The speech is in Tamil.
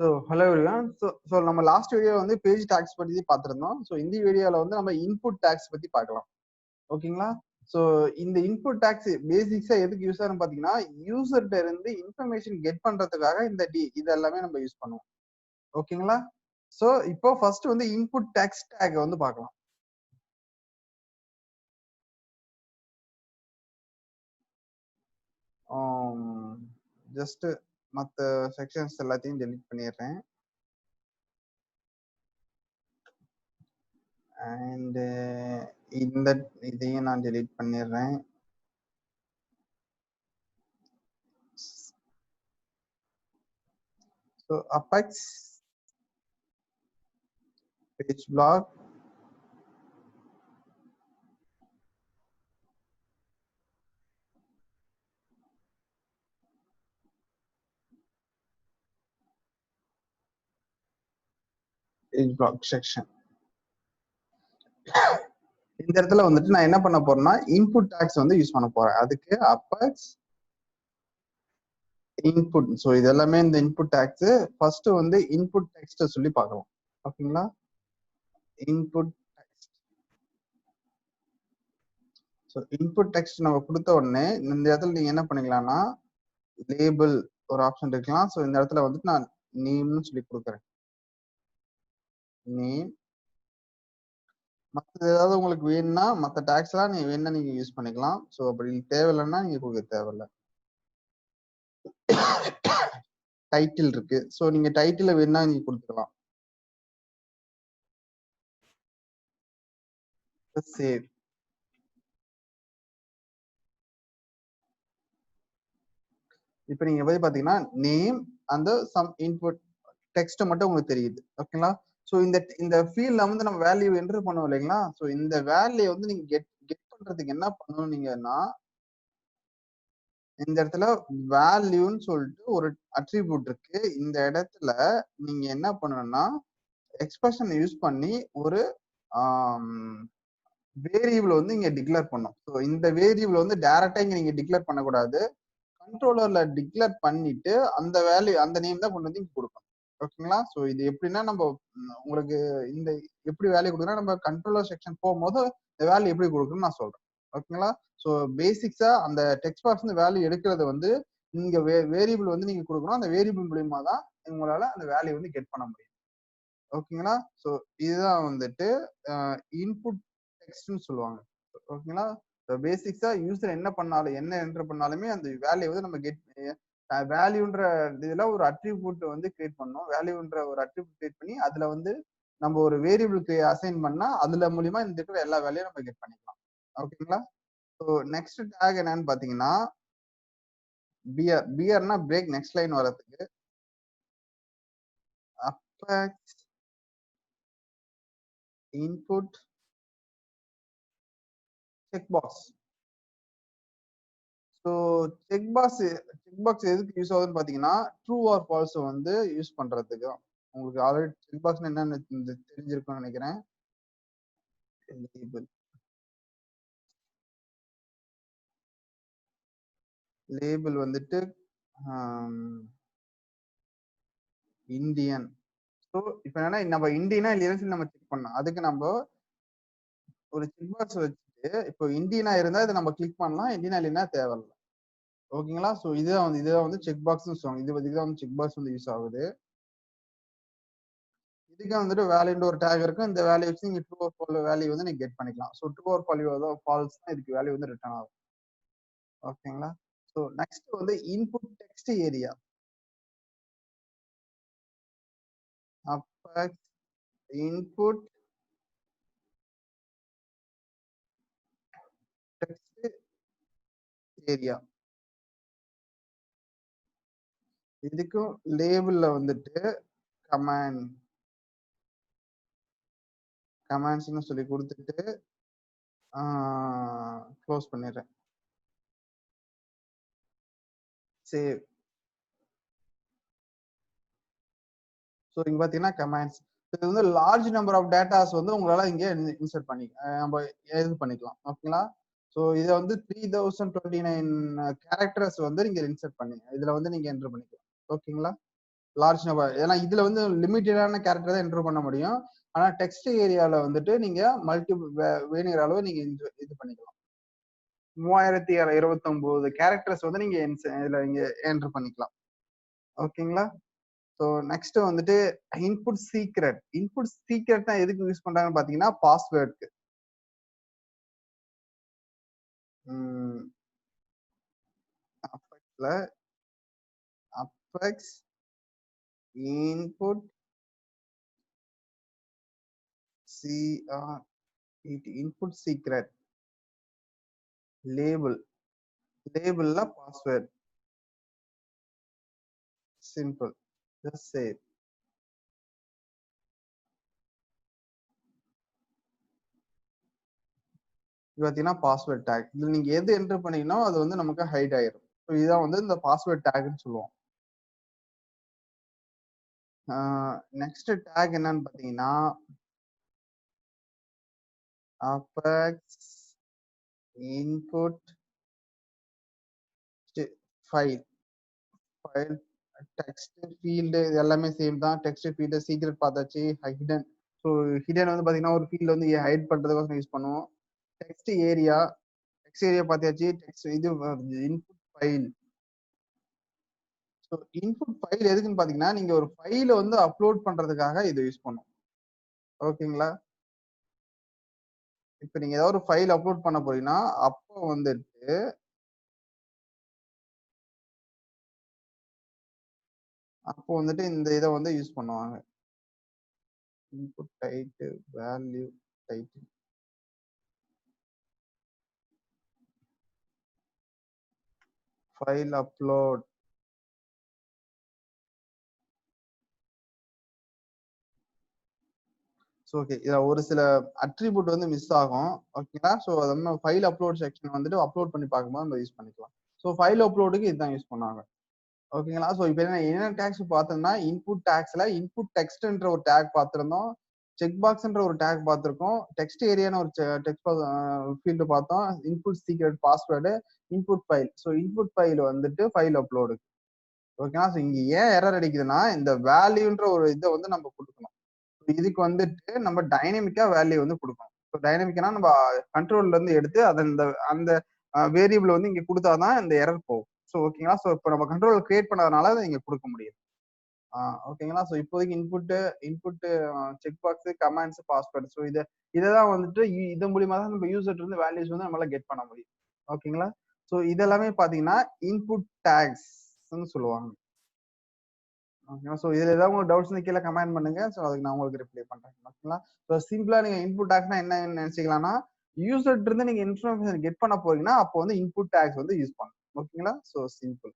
So hello everyone. ஸோ நம்ம லாஸ்ட் வீடியோ வந்து பேஜ் டேக்ஸ் பற்றி பார்த்துருந்தோம். ஸோ இந்த வீடியோவில் வந்து நம்ம இன்புட் டேக்ஸ் பற்றி பார்க்கலாம். ஓகேங்களா? ஸோ இந்த இன்புட் டேக்ஸ் பேசிக்ஸாக எதுக்கு யூஸ் ஆகும்னு பார்த்தீங்கன்னா, யூசர்கிட்ட இருந்து இன்ஃபர்மேஷன் கெட் பண்ணுறதுக்காக இந்த இது எல்லாமே நம்ம யூஸ் பண்ணுவோம். ஓகேங்களா? ஸோ இப்போ ஃபர்ஸ்ட் வந்து இன்புட் டேக்ஸ் டேக் வந்து பார்க்கலாம். ஜஸ்ட் மற்ற செக்ஷன்ஸ் எல்லாத்தையும் டெலீட் பண்ணிடுறேன். அண்ட் இதையும் நான் டெலீட் பண்ணிடுறேன். So Apex page block page block section. இந்த இடத்துல வந்துட்டு நான் என்ன பண்ண போறேன்னா இன்புட் டேக்ஸ் வந்து யூஸ் பண்ண போறேன். அதுக்கு Apex இன்புட். ஸோ இது எல்லாமே இந்த இன்புட் டேக்ஸ். ஃபர்ஸ்ட் வந்து இன்புட் டெக்ஸ்ட் சொல்லி பார்க்கலாம். ஓகேங்களா? Input text. So input text நம்ம கொடுத்த உடனே இந்த இடத்துல நீங்க என்ன பண்ணிக்கலாம்னா லேபிள் ஒரு ஆப்ஷன் இருக்கலாம். ஸோ இந்த இடத்துல வந்துட்டு நான் நேம்னு சொல்லி கொடுக்குறேன். நேம். மற்ற ஏதாவது உங்களுக்கு வேணும்னா மற்ற டேக்ஸ் எல்லாம் நீங்க வேணும்னா நீங்க யூஸ் பண்ணிக்கலாம். ஸோ அப்படி தேவையில்லைன்னா நீங்க கொடுக்க தேவையில்லை. டைட்டில் இருக்கு. ஸோ நீங்க டைட்டில் வேணும்னா நீங்க கொடுத்துக்கலாம். சேவ். இப்போ நீங்க போய் பாத்தீங்கன்னா நேம் அந்த சம் இன்புட் டெக்ஸ்ட் மட்டும் உங்களுக்கு தெரியுது. ஓகேங்களா? ஸோ இந்த ஃபீல்ட்ல வந்து நம்ம வேல்யூ என்டர் பண்ணுவோம் இல்லைங்களா? ஸோ இந்த வேல்யூ வந்து நீங்க கெட் பண்றதுக்கு என்ன பண்ணணும் நீங்கன்னா இந்த இடத்துல வேல்யூன்னு சொல்லிட்டு ஒரு அட்ரிபியூட் இருக்கு. இந்த இடத்துல நீங்க என்ன பண்ணணும்னா எக்ஸ்பிரஷன் யூஸ் பண்ணி ஒரு வேரியபிள் வந்து இங்க டிக்ளேர் பண்ணும். ஸோ இந்த வேரியபிள் வந்து டைரக்டா இங்க நீங்க டிக்ளேர் பண்ணக்கூடாது. கண்ட்ரோலர்ல டிக்ளேர் பண்ணிட்டு அந்த வேல்யூ அந்த நேம் தான் கொண்டு வந்து இங்க கொடுக்கணும். ஓகேங்களா? ஸோ இது எப்படின்னா நம்ம உங்களுக்கு இந்த எப்படி வேல்யூ கொடுக்குறோம் நம்ம கண்ட்ரோலர் செக்ஷன் போகும்போது இந்த வேல்யூ எப்படி கொடுக்கணும்னு நான் சொல்றேன். ஓகேங்களா? ஸோ பேசிக்ஸா அந்த டெக்ஸ்ட் பாக்ஸ் வந்து வேல்யூ எடுக்கிறது வந்து நீங்க வேரியபிள் வந்து நீங்க கொடுக்கணும். அந்த வேரியபிள் மூலியமா தான் உங்களால அந்த வேல்யூ வந்து கெட் பண்ண முடியும். ஓகேங்களா? ஸோ இதுதான் வந்துட்டு இன்புட் டெக்ஸ்ட்னு சொல்லுவாங்க. ஓகேங்களா? பேசிக்ஸா யூசர் என்ன பண்ணாலும் என்ன என்டர் பண்ணாலுமே அந்த வேல்யூ வந்து நம்ம கெட் வேல்யூன்ற இதுல ஒரு அட்ரிபியூட் வந்து கிரியேட் பண்ணோம். வேல்யூன்ற ஒரு அட்ரிபியூட் கிரியேட் பண்ணி அதுல வந்து நம்ம ஒரு வேரியபிளுக்கு அசைன் பண்ணா அதுல மூலியமா இந்த இருக்கிற எல்லா வேல்யூயும் நம்ம கெட் பண்ணிக்கலாம். ஓகேங்களா? ஸோ நெக்ஸ்ட் டேக் என்னன்னு பாத்தீங்கன்னா பியர்னா பிரேக் நெக்ஸ்ட் லைன் வரதுக்கு apex input check box. So check box எதுக்கு யூஸ் ஆகுதுன்னு பாத்தீங்கன்னா ட்ரூ ஆர் ஃபால்ஸ் வந்து யூஸ் பண்றதுக்கு. உங்களுக்கு ஆல்ரெடி செக் பாக்ஸ் என்னன்னு தெரிஞ்சிருக்கும்னு நினைக்கிறேன். லேபிள் வந்துட்டு இந்தியன். ஸோ இப்போ என்னன்னா நம்ம இந்தியனா இல்லையா நம்ம செக் பண்ணலாம். அதுக்கு நம்ம ஒரு செக் பாக்ஸ் வச்சுட்டு இப்போ இந்தியனா இருந்தா இதை நம்ம கிளிக் பண்ணலாம், இந்தியனா இல்லைன்னா தேவையில்லை. ஓகேங்களா? ஸோ இதுதான் வந்து செக் பாக்ஸ்னு சொல்லுவாங்க. இதுதான் வந்து செக் பாக்ஸ் வந்து யூஸ் ஆகுது. இதுக்கு வந்துட்டு வேல்யூன்ற ஒரு டேக் இருக்கும். இந்த வேல்யூ வச்சு நீங்க ட்ரூ ஆர் ஃபால்ஸ் வேல்யூ வந்து நீங்க கெட் பண்ணிக்கலாம். ஸோ ட்ரூ ஆர் ஃபால்ஸ் தான் இதுக்கு வேல்யூ வந்து ரிட்டர்ன் ஆகும். ஓகேங்களா? ஸோ நெக்ஸ்ட் வந்து input text area. Apex input text area. இதுக்கும் லேபிள்ல வந்துட்டு கமாண்ட்ஸ்னு சொல்லி கொடுத்துட்டு க்ளோஸ் பண்ணிடுறேன். சேவ். ஸோ இங்க பாத்தீங்கன்னா கமாண்ட்ஸ். இது வந்து லார்ஜ் நம்பர் ஆஃப் டேட்டாஸ் வந்து உங்களால இங்க இன்சர்ட் பண்ணி நம்ம இது பண்ணிக்கலாம். ஓகேங்களா? ஸோ இதை வந்து 3029 கேரக்டர்ஸ் வந்து நீங்க இன்சர்ட் பண்ணி இதுல வந்து நீங்க என்டர் பண்ணிக்கலாம். ஓகேங்களா? Large number. ஏன்னா இதுல வந்து லிமிட்டடான கேரக்டர் தான் என்டர் பண்ண முடியும். ஆனா டெக்ஸ்ட் ஏரியால வந்துட்டு நீங்க வேணுங்கிற அளவு நீங்க இது பண்ணிக்கலாம். 3029 கேரக்டர்ஸ் வந்து நீங்க இதுல நீங்க என்டர் பண்ணிக்கலாம். ஓகேங்களா? ஸோ நெக்ஸ்ட் வந்துட்டு இன்புட் சீக்ரெட். இன்புட் சீக்ரெட்னா எதுக்கு யூஸ் பண்றாங்கன்னு பாத்தீங்கன்னா பாஸ்வேர்டுக்கு. அபெக்ஸ்ல Apex input CR input secret label. லேபிள்ல பாஸ்வேர்ட். சிம்பிள். Just save. இது பாத்தீங்கன்னா பாஸ்வேர்ட் டேக். இதுல நீங்க எது என்டர் பண்ணீங்கன்னா அது வந்து நமக்கு ஹைட் ஆயிரும். ஸோ இதான் வந்து இந்த பாஸ்வேர்ட் டேக்னு சொல்லுவோம். நெக்ஸ்ட் டேக் என்னன்னு பாத்தீங்கன்னா apex input file. File text field இது எல்லாமே சேம் தான். டெக்ஸ்ட் ஃபீல்டு சீக்ரெட் பார்த்தாச்சு. ஹிடன். ஸோ ஹிடன் வந்து பாத்தீங்கன்னா ஒரு ஃபீல்டு வந்து ஹைட் பண்றதுக்கோசம் யூஸ் பண்ணுவோம். Text area. டெக்ஸ்ட் ஏரியா பார்த்தாச்சு. டெக்ஸ்ட் இது input file. So input file எதுக்குன்னு பாத்தீங்கன்னா நீங்க ஒரு ஃபைலை வந்து அப்லோட் பண்றதுக்காக இதை யூஸ் பண்ணும். ஓகேங்களா? இப்ப நீங்க ஏதாவது ஒரு ஃபைல் அப்லோட் பண்ண போறீங்கன்னா அப்போ வந்துட்டு இந்த இதை வந்து யூஸ் பண்ணுவாங்க. Input title value title file upload. So okay இதுல ஒரு சில அட்ரிபியூட் வந்து மிஸ் ஆகும். ஓகேங்களா? ஸோ அது வந்து ஃபைல் அப்லோட் செக்ஷன் வந்துட்டு அப்லோட் பண்ணி பார்க்கும்போது நம்ம யூஸ் பண்ணிக்கலாம். ஸோ ஃபைல் அப்லோடுக்கு இதுதான் யூஸ் பண்ணுவாங்க. ஓகேங்களா? ஸோ இப்போ என்ன டேக்ஸ் பார்த்தோம்னா இன்புட் டேக்ஸ்ல இன்புட் டெக்ஸ்ட்ன்ற ஒரு டேக் பார்த்திருந்தோம். செக் பாக்ஸ்ன்ற ஒரு டேக் பார்த்திருக்கோம். டெக்ஸ்ட் ஏரியான்னு ஒரு டெக்ஸ்ட் ஃபீல்டு பார்த்தோம். Input secret password input file. So input file வந்துட்டு ஃபைல் அப்லோடு. ஓகேங்களா? ஸோ இங்க ஏன் எரர் அடிக்குதுன்னா இந்த வேல்யூன்ற ஒரு இதை வந்து நம்ம கொடுக்கணும். இதுக்கு வந்துட்டு நம்ம டைனமிக்கா வேல்யூ வந்து கொடுக்கணும். ஸோ டைனமிக்னா நம்ம கண்ட்ரோல்ல இருந்து எடுத்து அதை அந்த அந்த வேரியபிள் வந்து இங்க கொடுத்தாதான் இந்த எரர் போகும். ஸோ ஓகேங்களா? ஸோ இப்போ நம்ம கண்ட்ரோல் கிரியேட் பண்ணதுனால அதை இங்க கொடுக்க முடியும். ஓகேங்களா? ஸோ இப்போதைக்கு input check box commands password. So இதெல்லாம் வந்துட்டு இது மூலியமா தான் நம்ம யூசர்ல இருந்து வேல்யூஸ் வந்து நம்மளால கெட் பண்ண முடியும். ஓகேங்களா? ஸோ இதெல்லாமே பாத்தீங்கன்னா இன்புட் டேக்ஸ் சொல்லுவாங்க. ஓகேங்களா? ஸோ இதுல ஏதாவது உங்களுக்கு டவுட்ஸ் கீழே கமெண்ட் பண்ணுங்க. ஸோ அதுக்கு நான் உங்களுக்கு ரிப்ளை பண்றேன். ஓகேங்களா? ஸோ சிம்பிளா நீங்க இன்புட் டேக்ஸ்னா என்ன நினைச்சிக்கலாம்னா யூசர்ல இருந்து நீங்க இன்ஃபர்மேஷன் கெட் பண்ண போறீங்கன்னா அப்போ வந்து இன்புட் டேக்ஸ் வந்து யூஸ் பண்ணணும். ஓகேங்களா? So simple.